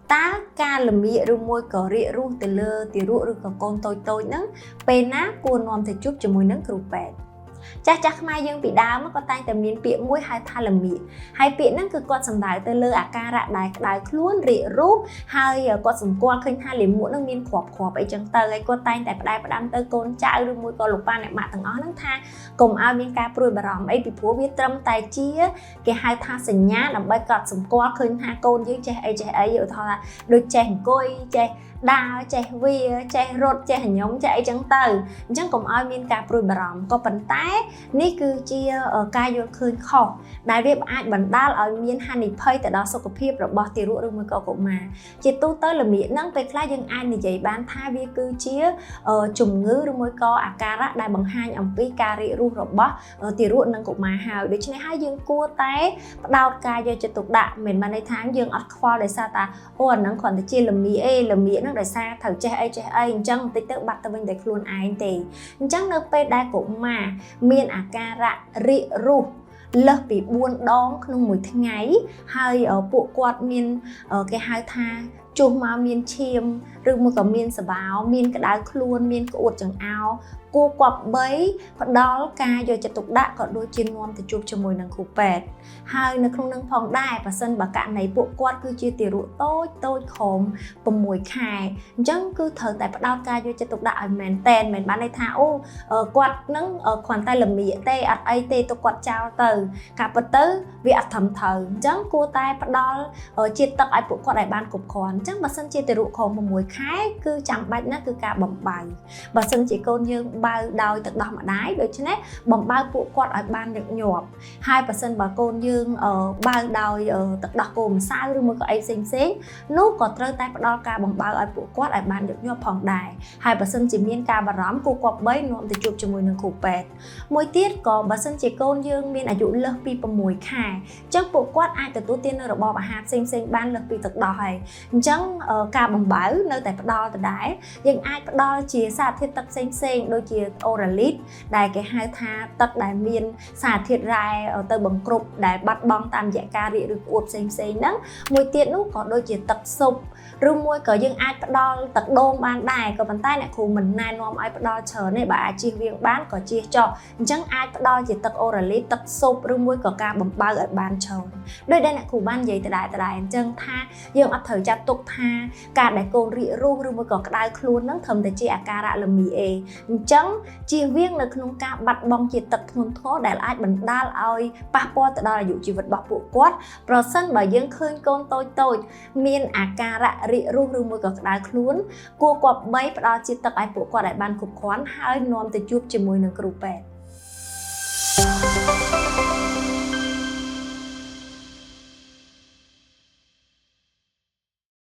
ta ca lầm mía rồi môi có rịa ru từ lơ từ ru rồi có con tôi nắng pe ná cua nòm thì chút cho môi nắng cừu bẹt chắc mai dương bị đau mất có tayแต่មានពាក្យមួយហៅថាលមៀហើយពាក្យហ្នឹងគឺគាត់សំដៅទៅលើអាការៈដែលក្តៅខ្លួនរីករូសហើយគាត់សម្គាល់ឃើញថាលាមកហ្នឹងមានគ្រាប់អីចឹងទៅហើយគាត់តែងតែផ្ដែផ្ដាំទៅកូនចៅឬមួយក៏លោកប៉ាអ្នកម៉ាក់ទាំងអស់ហ្នឹងថាកុំឲ្យមានការព្រួយបារម្ភអីពីព្រោះវាត្រឹមតែជាគេហៅថាសញ្ញាដើម្បីគាត់សម្គាល់ឃើញថាកូនយើងចេះអីឧទាហរណ៍ថាដូចចេះអង្គុយចេះដើរចេះវាចេះរត់ចេះញោមចេះអីចឹងទៅអញ្ចឹងកុំឲ្យមានការព្រួយបារម្ភក៏ប៉ុន្តែនេះគឺជាការយល់ឃើញខុសដែលវាអាចបណ្ដាលឲ្យមានហានិភ័យទៅដល់សុខភាពរបស់ទារកឬមួយក៏កុមារជាទូទៅលំៀកហ្នឹងពេលខ្លះយើងអាចនិយាយបានថាវាគឺជាជំងឺឬមួយក៏អាការៈដែលបង្ហាញអំពីការរីករូសរបស់ទារកនិងកុមារហើយដូច្នេះហើយយើងគួរតែផ្ដោតការយកចិត្តទុកដាក់មិនមែនន័យថាយើងអត់ខ្វល់ដោយសារតាអូអាហ្នឹងគ្រាន់តែជាលំៀកលំៀកដោយសារត្រូវចេះអីអញ្ចឹងបន្តិចទៅបាត់ទៅវិញតែខ្លួនឯងទេអញ្ចឹងនៅពេលដែលកុមារមានអាការៈរីករូសលើសពី4ដងក្នុងមួយថ្ងៃហើយពួកគាត់មានគេហៅថាចុះមកមានឈាមឬមួយក៏មានសបោមានក្តៅខ្លួនមានក្អួតចង្អោរគួរគប្បីផ្ដល់ការយកចិត្តទុកដាក់ក៏ដូចជានាំទៅជួបជាមួយនឹងគ្រូពេទ្យហើយនៅក្នុងនឹងផងដែរបើសិនបើករណីពួកគាត់គឺជាទារកតូចខំ6ខែអញ្ចឹងគឺត្រូវតែផ្ដោតការយកចិត្តទុកដាក់ឲ្យមែនតែនមិនបានន័យថាអូគាត់នឹងគ្រាន់តែលមៀកទេអត់អីទេទៅគាត់ចោលទៅការពិតទៅវាអត់ត្រឹមត្រូវអញ្ចឹងគួរតែផ្ដល់ជាតិទឹកឲ្យពួកគាត់ឲ្យបានគ្រប់គ្រាន់អញ្ចឹងបើសិនជាទារកខំ6ខែគឺចាំបាច់ណាស់គឺការបំបៅបើសិនជាកូនយើងបើដោយទឹកដោះម្ដាយដូច្នេះបំបើពួកគាត់ឲ្យបានញឹកញាប់ហើយបើសិនបើកូនយើងបើដោយទឹកដោះគោម្សៅឬមួយក៏អីផ្សេងនោះក៏ត្រូវតែផ្ដល់ការបំបើឲ្យពួកគាត់ឲ្យបានញឹកញាប់ផងដែរហើយបើសិនជាមានការបារម្ភគួរគប្បីនាំទៅជួបជាមួយនឹងគ្រូពេទ្យមួយទៀតក៏បើសិនជាកូនយើងមានអាយុលើសពី6ខែអញ្ចឹងពួកគាត់អាចទទួលទាននៅរបបអាហារផ្សេងបានលើសពីទឹកដោះហើយអញ្ចឹងការបំបើនៅតែផ្ដល់ដដែលយើងអាចផ្ដល់ជាសារធាតុទឹកផ្សេងដូចជា Oralit ដែលគេហៅថាទឹកដែលមានសារធាតុរ៉ែទៅបង្គ្រប់ដែលបាត់បង់តាមរយៈការរីកឬក្អួតផ្សេងហ្នឹងមួយទៀតនោះក៏ដូចជាទឹកស៊ុបឬមួយក៏យើងអាចផ្ដល់ទឹកដូងបានដែរក៏ប៉ុន្តែអ្នកគ្រូមិនណែនាំឲ្យផ្ដល់ច្រើនទេបើអាចជៀសវាងបានក៏ជៀសចោះអញ្ចឹងអាចផ្ដល់ជាទឹក Oralit ទឹកស៊ុបឬមួយក៏ការបំបើឲ្យបានច្រើនដោយដែលអ្នកគ្រូបាននិយាយដដែលអញ្ចឹងថាយើងអត់ត្រូវចាត់ទុកថាការដែលកូនរីករូសឬមួយក៏ក្តៅខ្លួនហ្នឹងត្រឹមតែជាអាការៈលមៀអញ្ចឹងជៀសវាងនៅក្នុងការបាត់បង់ជាតិទឹកធ្ងន់ធ្ងរដែលអាចបណ្ដាលឲ្យប៉ះពាល់ទៅដល់អាយុជីវិតរបស់ពួកគាត់ប្រសិនបើយើងឃើញកូនតូចមានអាការៈរីករូសឬមួយក៏ក្តៅខ្លួនគួរគប្បីផ្ដល់ជាតិទឹកឲ្យពួកគាត់ឲ្យបានគ្រប់គ្រាន់ហើយនាំទៅជួបជាមួយនឹងគ្រូពេទ្យ